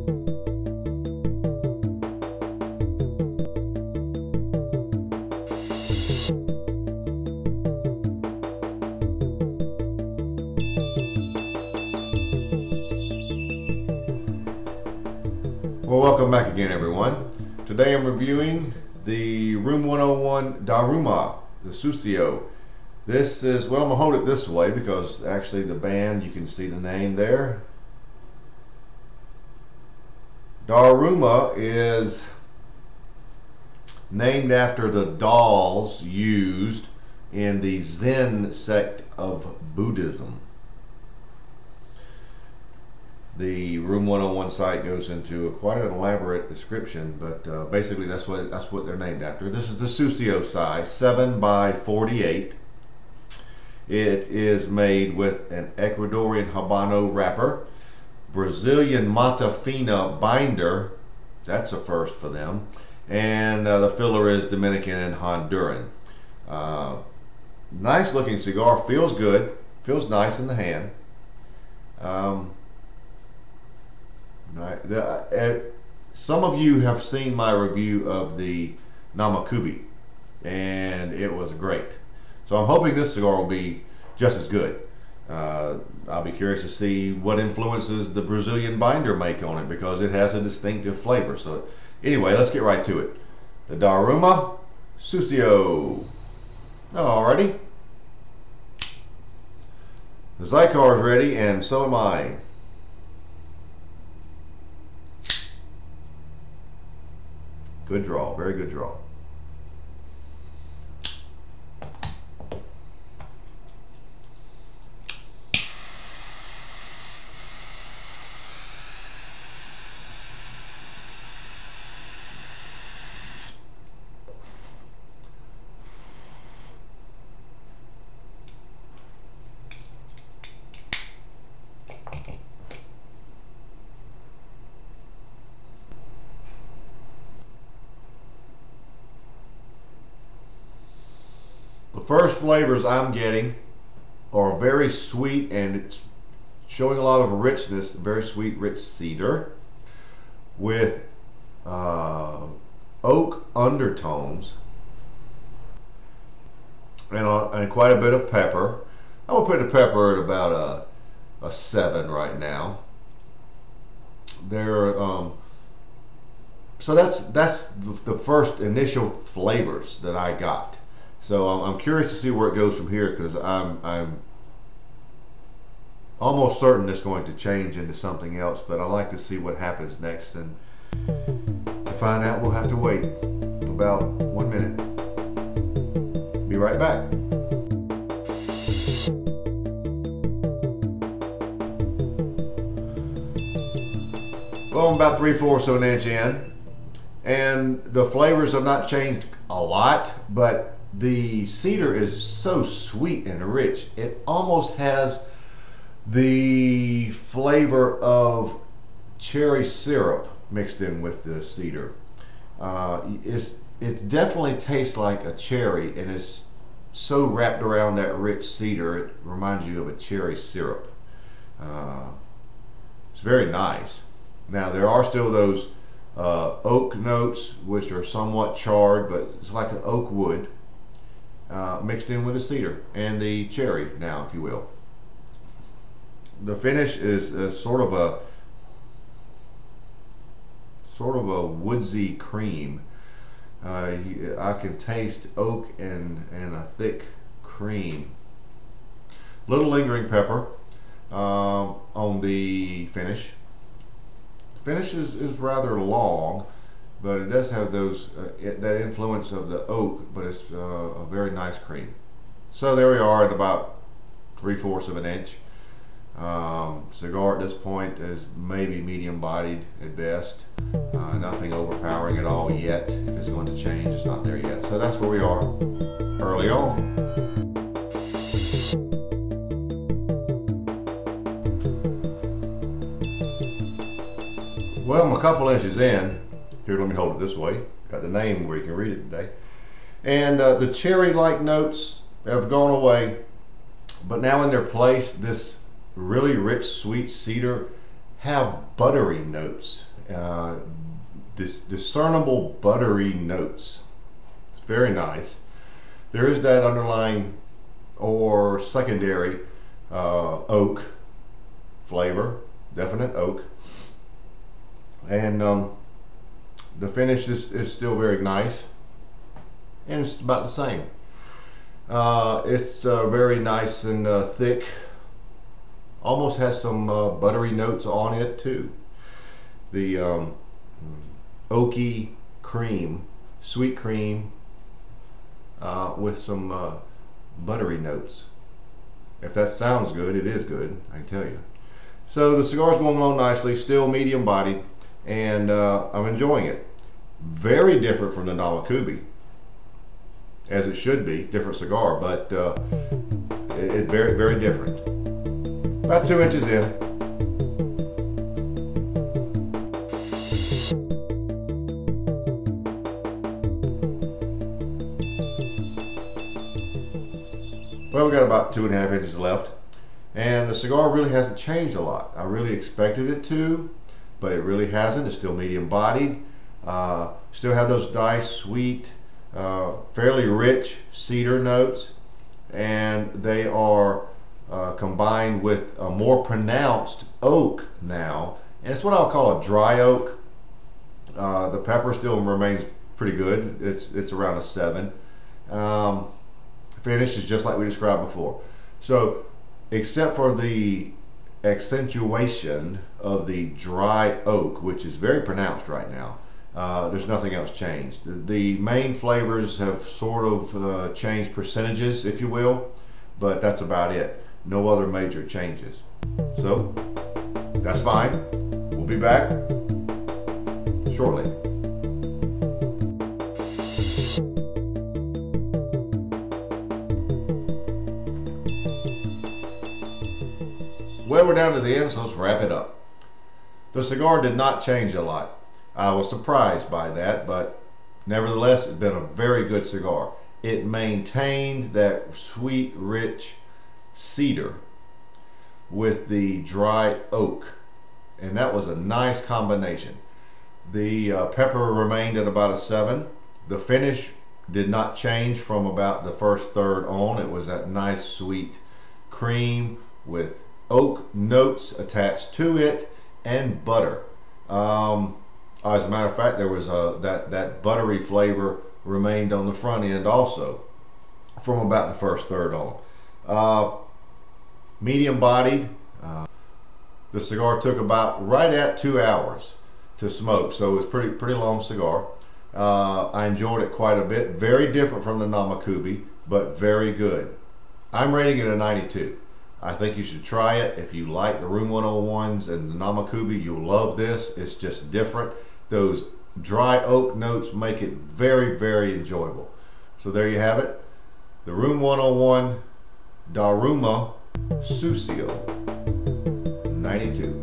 Well, welcome back again, everyone. Today I'm reviewing the Room 101 Daruma Sucio. This is, well, I'm going to hold it this way because actually the band, you can see the name there. Daruma is named after the dolls used in the Zen sect of Buddhism. The Room 101 site goes into quite an elaborate description, but basically that's what they're named after. This is the Sucio size, 7 by 48. It is made with an Ecuadorian Habano wrapper, Brazilian Mata Fina binder, that's a first for them, and the filler is Dominican and Honduran. Nice looking cigar, feels good, feels nice in the hand. Some of you have seen my review of the Namakubi, and it was great. So I'm hoping this cigar will be just as good. I'll be curious to see what influences the Brazilian binder make on it, because it has a distinctive flavor. So anyway, let's get right to it. The Daruma Sucio. Alrighty. The Zycar is ready, and so am I. Good draw, very good draw. The first flavors I'm getting are very sweet, and it's showing a lot of richness, very sweet, rich cedar with oak undertones and quite a bit of pepper. I will put the pepper at about a 7 right now. So that's the first initial flavors that I got. So I'm curious to see where it goes from here, because I'm almost certain it's going to change into something else, but I like to see what happens next, and to find out we'll have to wait about 1 minute. Be right back. Well, I'm about 3/4 of an inch in, and the flavors have not changed a lot, but the cedar is so sweet and rich. It almost has the flavor of cherry syrup mixed in with the cedar. It definitely tastes like a cherry, and it's so wrapped around that rich cedar, it reminds you of a cherry syrup. It's very nice. Now there are still those oak notes, which are somewhat charred, but it's like an oak wood. Mixed in with the cedar and the cherry now, if you will. The finish is sort of a woodsy cream. I can taste oak and a thick cream. Little lingering pepper on the finish. The finish is rather long, but it does have those that influence of the oak, but it's a very nice cream. So there we are at about 3/4 of an inch. Cigar at this point is maybe medium bodied at best. Nothing overpowering at all yet. If it's going to change, it's not there yet. So that's where we are early on. Well, I'm a couple inches in. Here, let me hold it this way. Got the name where you can read it today. And the cherry-like notes have gone away, but now in their place, this really rich, sweet cedar have buttery notes this discernible buttery notes. It's very nice. There is that underlying or secondary oak flavor, definite oak, and the finish is still very nice, and it's about the same. It's very nice and thick, almost has some buttery notes on it too. The oaky cream, sweet cream, with some buttery notes. If that sounds good, it is good, I can tell you. So the cigar is going along nicely, still medium bodied, and I'm enjoying it. Very different from the Namakubi, as it should be, different cigar, but it's very, very different. About 2 inches in. Well, we got about 2.5 inches left, and the cigar really hasn't changed a lot. I really expected it to, but it really hasn't. It's still medium bodied. Still have those nice, sweet, fairly rich cedar notes, and they are combined with a more pronounced oak now, and it's what I'll call a dry oak. The pepper still remains pretty good. It's around a 7. Finish is just like we described before. So except for the accentuation of the dry oak, which is very pronounced right now, there's nothing else changed. The main flavors have sort of changed percentages, if you will, but that's about it. No other major changes. So that's fine. We'll be back shortly. Well, we're down to the end, so let's wrap it up. The cigar did not change a lot. I was surprised by that, but nevertheless, it's been a very good cigar. It maintained that sweet, rich cedar with the dry oak, and that was a nice combination. The pepper remained at about a 7. The finish did not change from about the first third on. It was that nice, sweet cream with oak notes attached to it and butter. As a matter of fact, there was that buttery flavor remained on the front end also from about the first third on. Medium bodied. The cigar took about right at 2 hours to smoke, so it was pretty long cigar. I enjoyed it quite a bit. Very different from the Namakubi, but very good. I'm rating it a 92. I think you should try it. If you like the Room 101s and the Namakubi, you'll love this. It's just different. Those dry oak notes make it very, very enjoyable. So there you have it. The Room 101 Daruma Sucio 92.